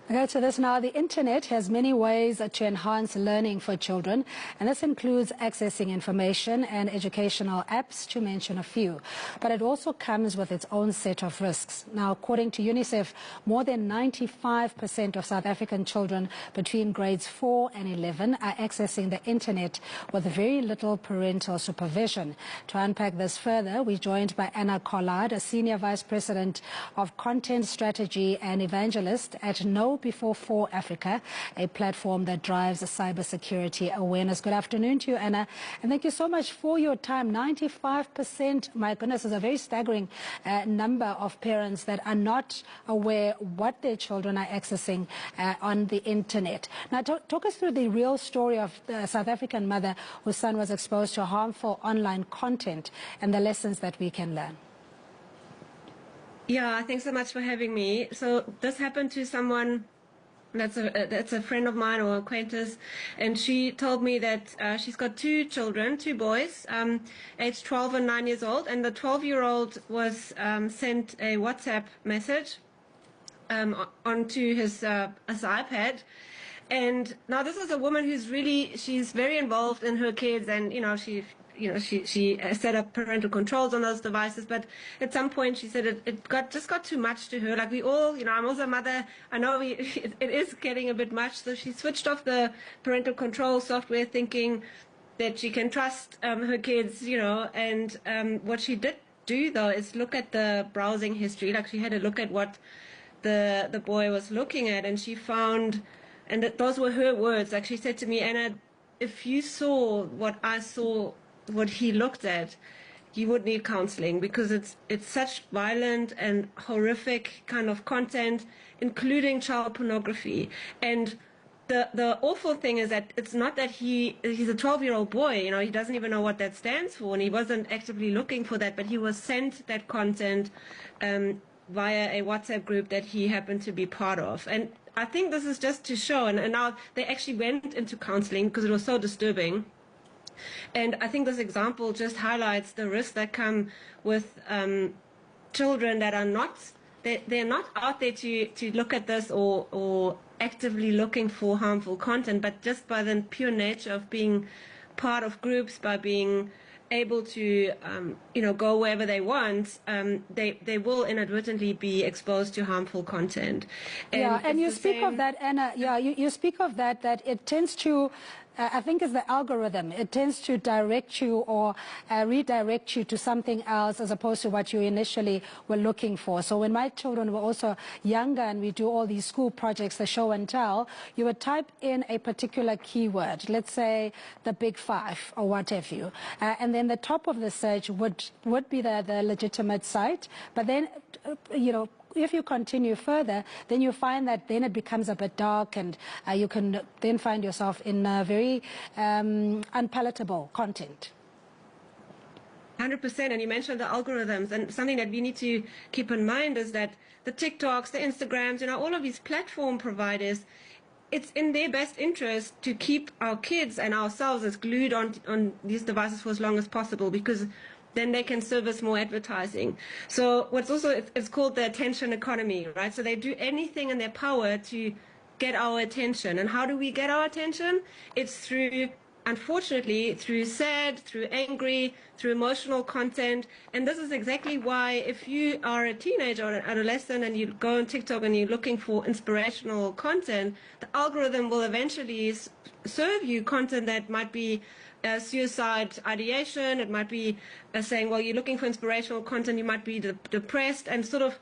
Okay, to this now. The internet has many ways to enhance learning for children, and this includes accessing information and educational apps, to mention a few. But it also comes with its own set of risks. Now, according to UNICEF, more than 95% of South African children between grades 4 and 11 are accessing the internet with very little parental supervision. To unpack this further, we're joined by Anna Collard, a Senior Vice President of Content Strategy and Evangelist at Know Before 4 Africa, a platform that drives cybersecurity awareness. Good afternoon to you, Anna, and thank you so much for your time. 95%, my goodness, is a very staggering number of parents that are not aware what their children are accessing on the internet. Now, talk us through the real story of the South African mother whose son was exposed to harmful online content and the lessons that we can learn. Yeah, thanks so much for having me. So this happened to someone that's a friend of mine or acquaintance, and she told me that she's got two children, two boys, aged 12 and 9 years old, and the 12-year-old was sent a WhatsApp message onto his iPad. And now this is a woman she's very involved in her kids, and she set up parental controls on those devices, but at some point she said it got too much to her. Like we all, I'm also a mother, I know it is getting a bit much, so she switched off the parental control software thinking that she can trust her kids, and what she did do though is look at the browsing history. Like she had a look at what the boy was looking at, and she found, and those were her words, like she said to me, Anna, if you saw what I saw, what he looked at, you would need counseling, because it's such violent and horrific kind of content, including child pornography. And the awful thing is that it's not that he's a 12-year-old boy, he doesn't even know what that stands for, and he wasn't actively looking for that, but he was sent that content via a WhatsApp group that he happened to be part of. And I think this is just to show, and now they actually went into counseling because it was so disturbing. And I think this example just highlights the risks that come with children that are not, they're not out there to look at this or actively looking for harmful content, but just by the pure nature of being part of groups, by being able to go wherever they want, they will inadvertently be exposed to harmful content. And you speak of that, Anna. Yeah, you speak of that it tends to, I think it's the algorithm. It tends to direct you or redirect you to something else as opposed to what you initially were looking for. So when my children were also younger and we do all these school projects, the show and tell, you would type in a particular keyword, let's say the big five or what have you, and then the top of the search would be the legitimate site. But then, if you continue further, then you find that then it becomes a bit dark, and you can then find yourself in very unpalatable content. 100%, and you mentioned the algorithms, and something that we need to keep in mind is that the TikToks, the Instagrams, all of these platform providers, it's in their best interest to keep our kids and ourselves as glued on these devices for as long as possible, because then they can service more advertising. So what's also, it's called the attention economy, right? So they do anything in their power to get our attention. And how do we get our attention? It's through, unfortunately, through sad, through angry, through emotional content. And this is exactly why if you are a teenager or an adolescent and you go on TikTok and you're looking for inspirational content, the algorithm will eventually serve you content that might be suicide ideation. It might be saying, well, you're looking for inspirational content, you might be depressed, and sort of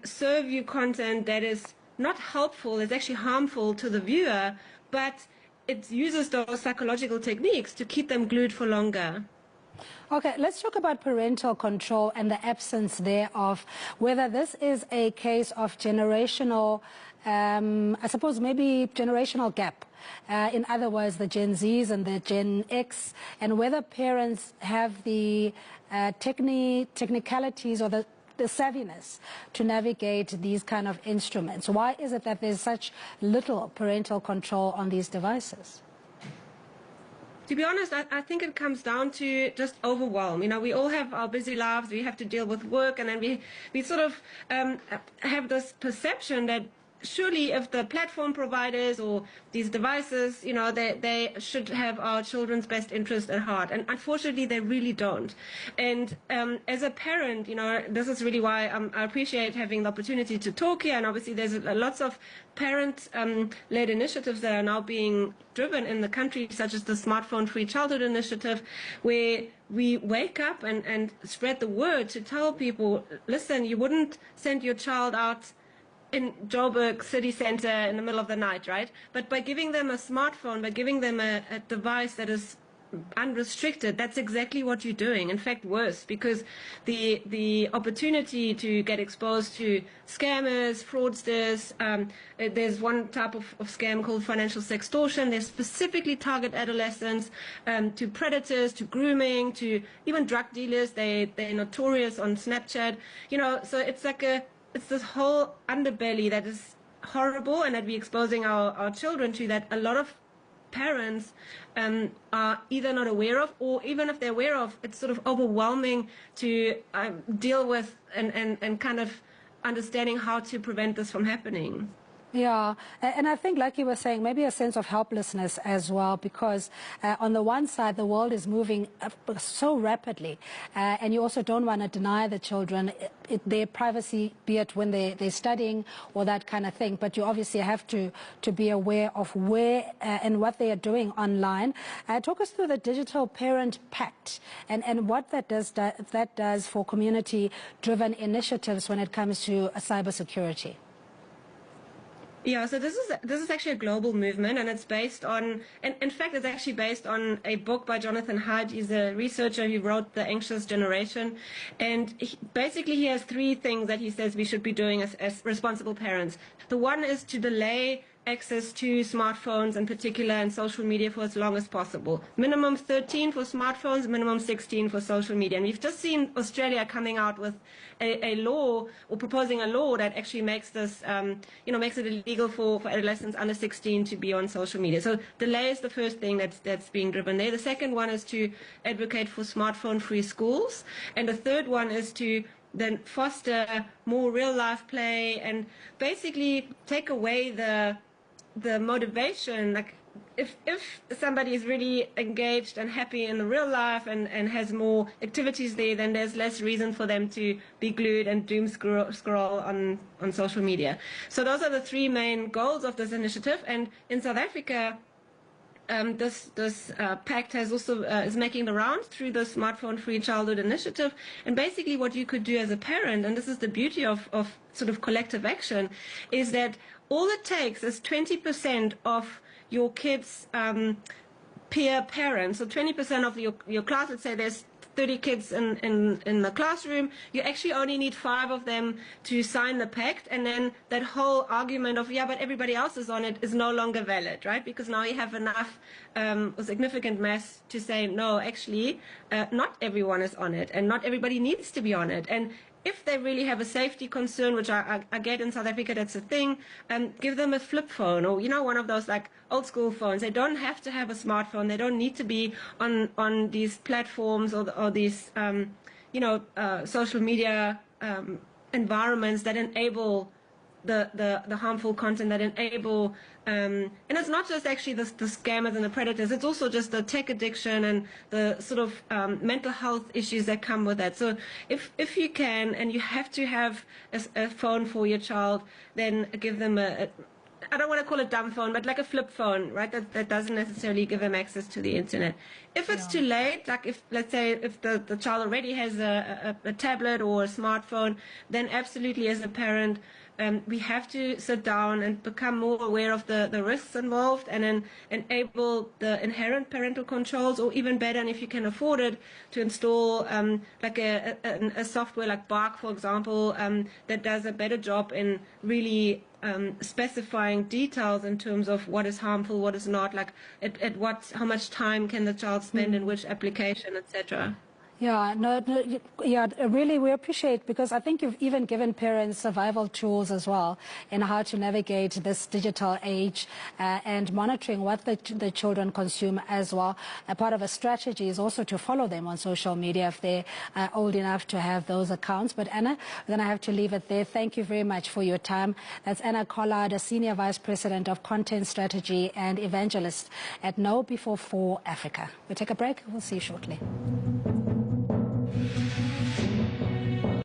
serve you content that is not helpful, it's actually harmful to the viewer, but it uses those psychological techniques to keep them glued for longer. Okay, let's talk about parental control and the absence thereof, whether this is a case of generational, I suppose maybe generational gap. In other words, the Gen Zs and the Gen X, and whether parents have the technicalities or the savviness to navigate these kind of instruments. Why is it that there's such little parental control on these devices? To be honest, I think it comes down to just overwhelm. We all have our busy lives, we have to deal with work, and then we sort of have this perception that surely if the platform providers or these devices, they should have our children's best interest at heart. And unfortunately, they really don't. And as a parent, this is really why I appreciate having the opportunity to talk here. And obviously, there's lots of parent-led initiatives that are now being driven in the country, such as the Smartphone Free Childhood Initiative, where we wake up and spread the word to tell people, listen, you wouldn't send your child out in Joburg city center in the middle of the night, right? But by giving them a smartphone, by giving them a device that is unrestricted, that's exactly what you're doing. In fact, worse, because the opportunity to get exposed to scammers, fraudsters, there's one type of scam called financial sextortion. They specifically target adolescents, to predators, to grooming, to even drug dealers. They're notorious on Snapchat. So it's this whole underbelly that is horrible and that we're exposing our children to, that a lot of parents are either not aware of, or even if they're aware of, it's sort of overwhelming to deal with and kind of understanding how to prevent this from happening. Yeah, and I think, like you were saying, maybe a sense of helplessness as well, because on the one side, the world is moving so rapidly, and you also don't want to deny the children their privacy, be it when they're studying or that kind of thing, but you obviously have to be aware of where and what they are doing online. Talk us through the Digital Parent Pact and what that does for community-driven initiatives when it comes to cybersecurity. Yeah, so this is actually a global movement, and it's based on, and in fact, it's actually based on a book by Jonathan Haidt. He's a researcher who wrote The Anxious Generation, and basically he has three things that he says we should be doing as responsible parents. The one is to delay access to smartphones in particular and social media for as long as possible. Minimum 13 for smartphones, minimum 16 for social media. And we've just seen Australia coming out with a law, or proposing a law that actually makes this, makes it illegal for adolescents under 16 to be on social media. So delay is the first thing that's being driven there. The second one is to advocate for smartphone-free schools. And the third one is to then foster more real-life play and basically take away the motivation. Like if somebody is really engaged and happy in the real life and has more activities there, then there's less reason for them to be glued and doom scroll on social media. So those are the three main goals of this initiative. And in South Africa, this pact has also is making the rounds through the Smartphone Free Childhood Initiative. And basically what you could do as a parent, and this is the beauty of sort of collective action, is that all it takes is 20% of your kids' peer parents. So 20% of your class, let's say there's 30 kids in the classroom, you actually only need 5 of them to sign the pact, and then that whole argument of, yeah, but everybody else is on it is no longer valid, right? Because now you have enough significant mass to say, no, actually, not everyone is on it, and not everybody needs to be on it. And if they really have a safety concern, which I get in South Africa, that's a thing, give them a flip phone, or, one of those like old school phones. They don't have to have a smartphone. They don't need to be on these platforms or these, social media environments that enable the harmful content, that enable, and it's not just actually the scammers and the predators, it's also just the tech addiction and the sort of mental health issues that come with that. So if you can, and you have to have a phone for your child, then give them I don't want to call it dumb phone, but like a flip phone, right? That doesn't necessarily give them access to the internet. If it's too late, like let's say if the child already has a tablet or a smartphone, then absolutely as a parent, we have to sit down and become more aware of the risks involved, and then enable the inherent parental controls, or even better, and if you can afford it, to install like a software like Bark, for example, that does a better job in really specifying details in terms of what is harmful, what is not, like how much time can the child spend in which application, etc. Yeah, yeah, really we appreciate, because I think you've even given parents survival tools as well in how to navigate this digital age and monitoring what the children consume as well. A part of a strategy is also to follow them on social media if they're old enough to have those accounts. But Anna, then I have to leave it there. Thank you very much for your time. That's Anna Collard, a Senior Vice President of Content Strategy and Evangelist at Know Before 4 Africa. We'll take a break. We'll see you shortly.